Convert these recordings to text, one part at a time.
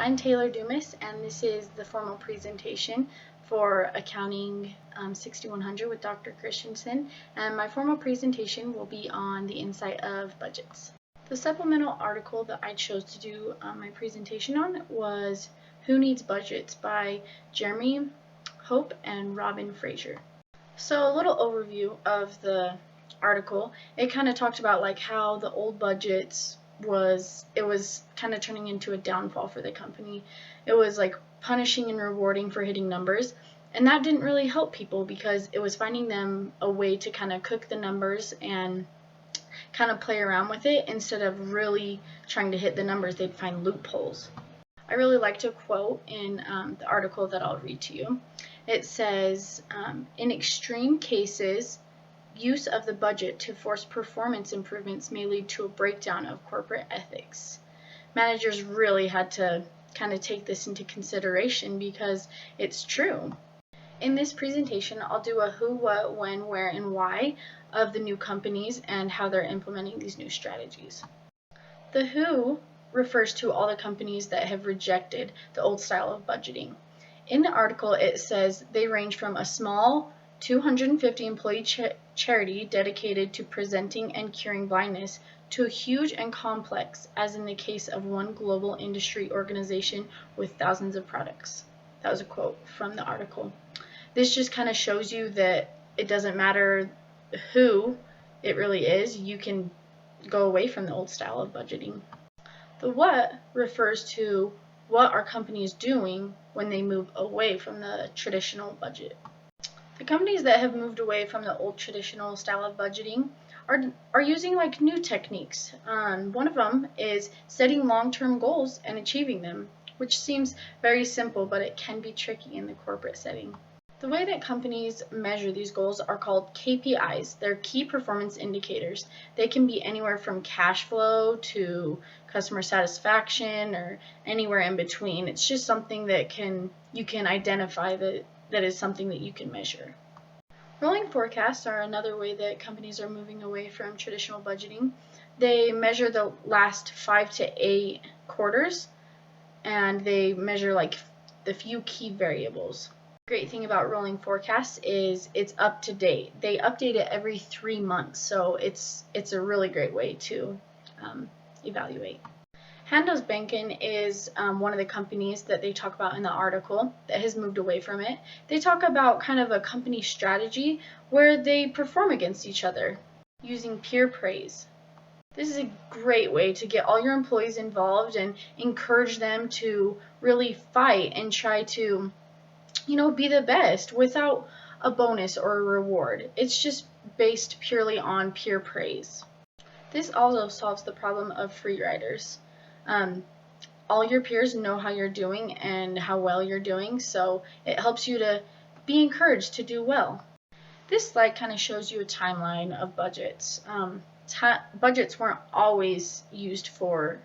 I'm Taylor Dumas, and this is the formal presentation for Accounting 6100 with Dr. Christensen, and my formal presentation will be on the insight of budgets. The supplemental article that I chose to do my presentation on was Who Needs Budgets by Jeremy Hope and Robin Fraser. So a little overview of the article. It kind of talked about like how the old budgets was kind of turning into a downfall for the company. It was like punishing and rewarding for hitting numbers, and that didn't really help people because it was finding them a way to kind of cook the numbers and kind of play around with it instead of really trying to hit the numbers. They'd find loopholes. I really liked a quote in the article that I'll read to you. It says, in extreme cases, use of the budget to force performance improvements may lead to a breakdown of corporate ethics. Managers really had to kind of take this into consideration because it's true. In this presentation, I'll do a who, what, when, where, and why of the new companies and how they're implementing these new strategies. The who refers to all the companies that have rejected the old style of budgeting. In the article, it says they range from a small 250 employee charity dedicated to presenting and curing blindness to a huge and complex, as in the case of one global industry organization with thousands of products. That was a quote from the article. This just kind of shows you that it doesn't matter who it really is, you can go away from the old style of budgeting. The what refers to what are companies doing when they move away from the traditional budget. The companies that have moved away from the old traditional style of budgeting are using like new techniques. One of them is setting long-term goals and achieving them, which seems very simple, but it can be tricky in the corporate setting. The way that companies measure these goals are called KPIs. They're key performance indicators. They can be anywhere from cash flow to customer satisfaction or anywhere in between. It's just something that you can identify that is something that you can measure. Rolling forecasts are another way that companies are moving away from traditional budgeting. They measure the last 5 to 8 quarters, and they measure like the few key variables. The great thing about rolling forecasts is it's up to date. They update it every 3 months, so it's a really great way to evaluate. Handelsbanken is one of the companies that they talk about in the article that has moved away from it. They talk about kind of a company strategy where they perform against each other using peer praise. This is a great way to get all your employees involved and encourage them to really fight and try to, be the best without a bonus or a reward. It's just based purely on peer praise. This also solves the problem of free riders. All your peers know how you're doing and how well you're doing, so it helps you to be encouraged to do well. This slide kind of shows you a timeline of budgets. Budgets weren't always used for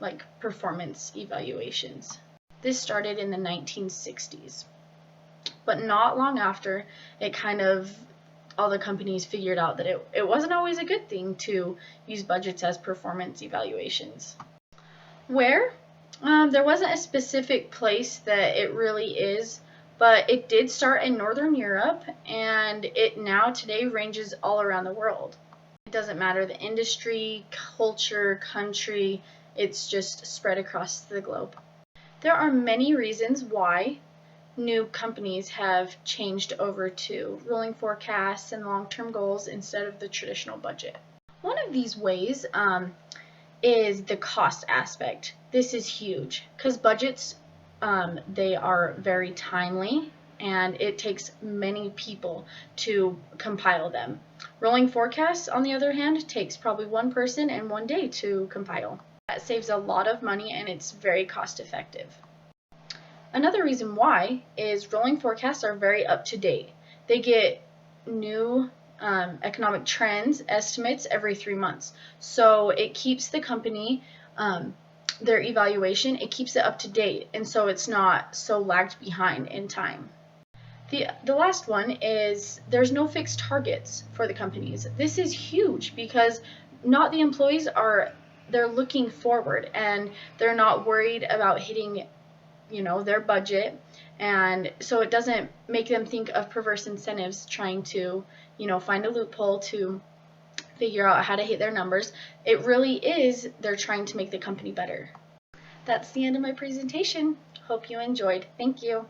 like performance evaluations. This started in the 1960s, but not long after, all the companies figured out that it wasn't always a good thing to use budgets as performance evaluations. Where? There wasn't a specific place that it really is, but it did start in Northern Europe, and it now today ranges all around the world. It doesn't matter the industry, culture, country, it's just spread across the globe. There are many reasons why new companies have changed over to rolling forecasts and long-term goals instead of the traditional budget. One of these ways is the cost aspect. This is huge because budgets, they are very timely and it takes many people to compile them. Rolling forecasts, on the other hand, takes probably one person and 1 day to compile. That saves a lot of money and it's very cost effective. Another reason why is rolling forecasts are very up to date. They get new economic trends, estimates every 3 months. So it keeps the company, their evaluation, it keeps it up to date, and so it's not so lagged behind in time. The last one is there's no fixed targets for the companies. This is huge because not the employees are they're looking forward and they're not worried about hitting, their budget. And so it doesn't make them think of perverse incentives trying to, find a loophole to figure out how to hit their numbers. It really is they're trying to make the company better. That's the end of my presentation. Hope you enjoyed. Thank you.